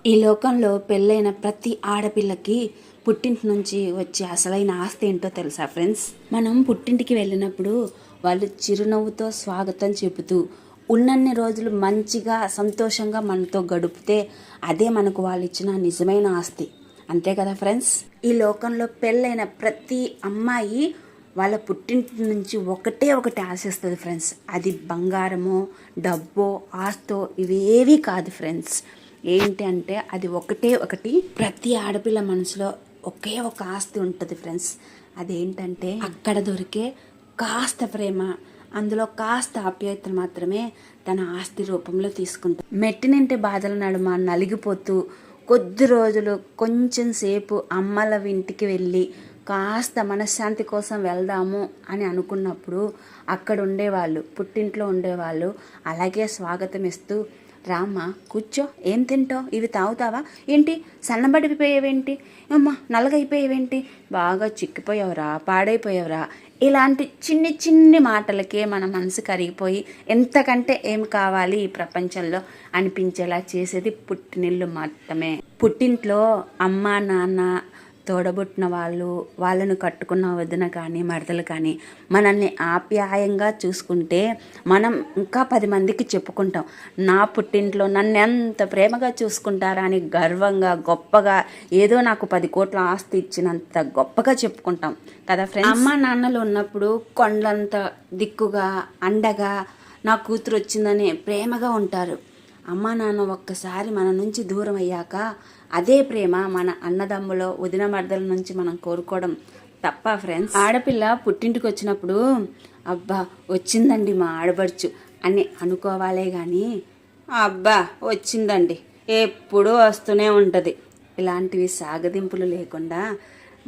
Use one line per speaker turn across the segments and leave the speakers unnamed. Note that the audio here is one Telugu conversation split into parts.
ఈ లోకంలో పెళ్ళైన ప్రతి ఆడపిల్లకి పుట్టింటి నుంచి వచ్చే అసలైన ఆస్తి ఏంటో తెలుసా ఫ్రెండ్స్? మనం పుట్టింటికి వెళ్ళినప్పుడు వాళ్ళు చిరునవ్వుతో స్వాగతం చెబుతూ ఉన్నన్ని రోజులు మంచిగా సంతోషంగా మనతో గడిపితే అదే మనకు వాళ్ళు ఇచ్చిన నిజమైన ఆస్తి. అంతే కదా ఫ్రెండ్స్? ఈ లోకంలో పెళ్ళైన ప్రతి అమ్మాయి వాళ్ళ పుట్టింటి నుంచి ఒకటి ఆశిస్తుంది ఫ్రెండ్స్. అది బంగారమో డబ్బో ఆస్తో ఇవేవి కాదు ఫ్రెండ్స్. ఏంటి అంటే అది ఒకటి ప్రతి ఆడపిల్ల మనసులో ఒకే ఒక ఆస్తి ఉంటుంది ఫ్రెండ్స్. అదేంటంటే అక్కడ దొరికే కాస్త ప్రేమ, అందులో కాస్త ఆప్యాయతను మాత్రమే తన ఆస్తి రూపంలో తీసుకుంటాం. మెట్టినింటి బాధల నడుమ నలిగిపోతూ కొద్ది రోజులు కొంచెం సేపు అమ్మల ఇంటికి వెళ్ళి కాస్త మనశ్శాంతి కోసం వెళ్దాము అని అనుకున్నప్పుడు అక్కడ ఉండేవాళ్ళు, పుట్టింట్లో ఉండేవాళ్ళు అలాగే స్వాగతం ఇస్తూ, రామ్మ కూర్చో, ఏం తింటావు, ఇవి తాగుతావా ఏంటి, సన్నబడిపోయేవేంటి, అమ్మ నల్లగైపోయేవేంటి, బాగా చిక్కిపోయావురా, పాడైపోయావురా, ఇలాంటి చిన్ని మాటలకే మన మనసు కరిగిపోయి ఎంతకంటే ఏం కావాలి ఈ ప్రపంచంలో అనిపించేలా చేసేది పుట్టినిల్లు మాత్రమే. పుట్టింట్లో అమ్మ నాన్న తోడబుట్టిన వాళ్ళను కట్టుకున్న వదిన కానీ మరదలు కానీ మనల్ని ఆప్యాయంగా చూసుకుంటే మనం ఇంకా 10 మందికి చెప్పుకుంటాం, నా పుట్టింట్లో నన్ను ఎంత ప్రేమగా చూసుకుంటారా అని గర్వంగా గొప్పగా, ఏదో నాకు 10 కోట్ల ఆస్తి ఇచ్చినంత గొప్పగా చెప్పుకుంటాం కదా ఫ్రెండ్స్. అమ్మ నాన్నలు ఉన్నప్పుడు కొండంత దిక్కుగా అండగా నా కూతురు వచ్చిందని ప్రేమగా ఉంటారు. అమ్మ నాన్న ఒక్కసారి మన నుంచి దూరం అయ్యాక అదే ప్రేమ మన అన్నదమ్ములో వదిన మర్దల నుంచి మనం కోరుకోవడం తప్ప ఫ్రెండ్స్? ఆడపిల్ల పుట్టింటికి వచ్చినప్పుడు అబ్బా వచ్చిందండి మా ఆడబడుచు అని అనుకోవాలే కానీ అబ్బా వచ్చిందండి ఎప్పుడూ వస్తూనే ఉంటుంది ఇలాంటివి సాగదింపులు లేకుండా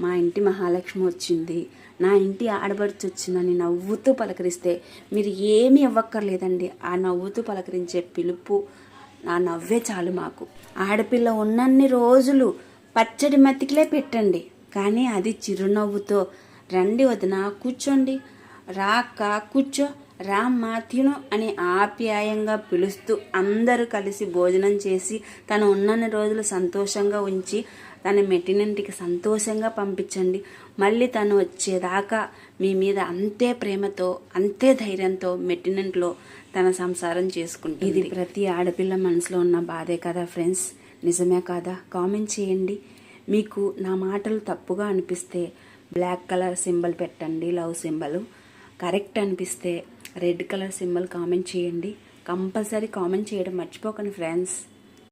మా ఇంటి మహాలక్ష్మి వచ్చింది, నా ఇంటి ఆడబడుచు వచ్చిందని నవ్వుతూ పలకరిస్తే మీరు ఏమీ ఇవ్వక్కర్లేదండి. ఆ నవ్వుతూ పలకరించే పిలుపు, ఆ నవ్వే చాలు మాకు. ఆడపిల్ల ఉన్నన్ని రోజులు పచ్చడి మతికిలే పెట్టండి, కానీ అది చిరునవ్వుతో రండి వదిన కూర్చోండి, రాక్క కూర్చో, రామ్మ తిను అని ఆప్యాయంగా పిలుస్తూ అందరూ కలిసి భోజనం చేసి తను ఉన్నన్ని రోజులు సంతోషంగా ఉంచి తన మెట్టినింటికి సంతోషంగా పంపించండి. మళ్ళీ తను వచ్చేదాకా మీ మీద అంతే ప్రేమతో అంతే ధైర్యంతో మెట్టినింట్లో తన సంసారం చేసుకుంటుంది. ఇది ప్రతి ఆడపిల్ల మనసులో ఉన్న బాధే కదా ఫ్రెండ్స్? నిజమే కదా? కామెంట్ చేయండి. మీకు నా మాటలు తప్పుగా అనిపిస్తే బ్లాక్ కలర్ సింబల్ పెట్టండి, లవ్ సింబల్. కరెక్ట్ అనిపిస్తే రెడ్ కలర్ సింబల్ కామెంట్ చేయండి. కంపల్సరీ కామెంట్ చేయడం మర్చిపోకండి ఫ్రెండ్స్.